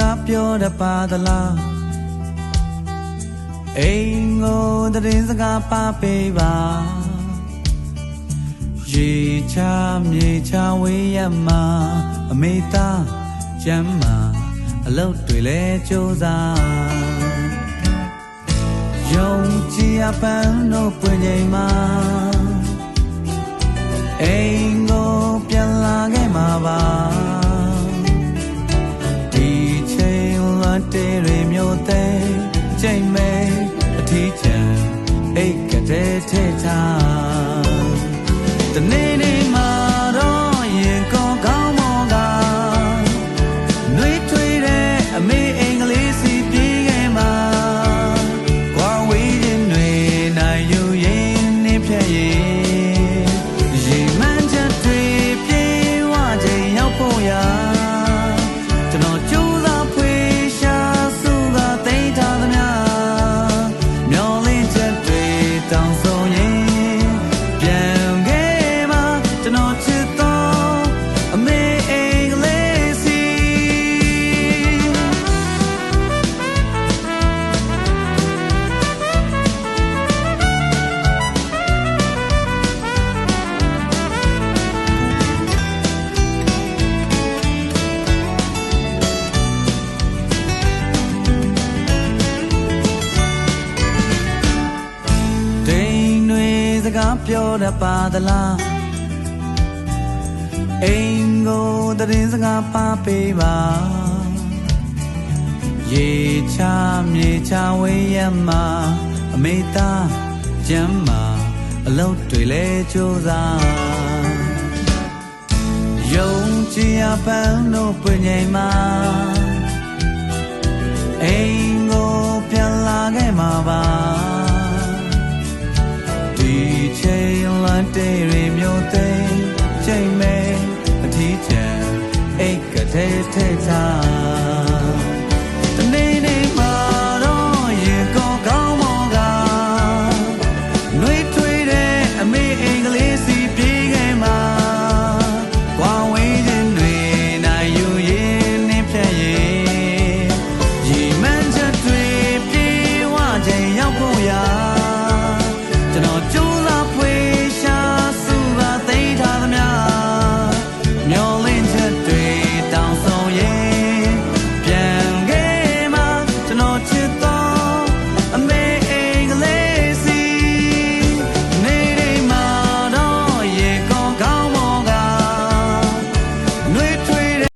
ကားပြောတတ်ပါသလားအိမ်ကိုသတင်းစကားပါပေးပါရေချမြေချဝေးရမှာအမေသားကျမ်းမာအလုပ်တွေလဲကြိုးစားယုံကြည်အပန်းတို့ပွင့်ချိန်မှာအိမ်ကိုပြန်လာခဲ့မှာပါဒီချိန်လွန်တေးတွေမျိုးသိချိန်မဲအထီးချံအိတ်ကတဲ့ထဲထားတနေ့နေ့မှာတော့ရင်ကောကောင်းမောကနှွေးထွေးတဲ့အမေအင်္ဂလိပ်စီပြေးခဲ့မှာကွာဝေးခြင်းတွေနိုင်ယူရင်နှင်းဖြတ်ရင်ရေမှန်းချက်တွေပြေးဝချိန်ရောက်ဖို့ရာကျွန်တော်ကြိုးစားဖွေရှာစုကသိမ်းထားသမျှမျောလင်းချက်တွေတောင်းဆိုရင်ပြန်ခဲ့မှာကျွန်တော်ချစ်တော်အမေအင်္ဂလိပ်စီစကားပြောတတ်ပါသလားအိမ်ကိုသတင်းစကားပါပေးပါရေချမြေချဝေးရမှာအမေသားကျမ်းမာအလုပ်တွေလဲကြိုးစားယုံကြည်အပန်းတို့ပွင့်ချိန်မှာအိမ်ကိုပြန်လာခဲ့မှာပါ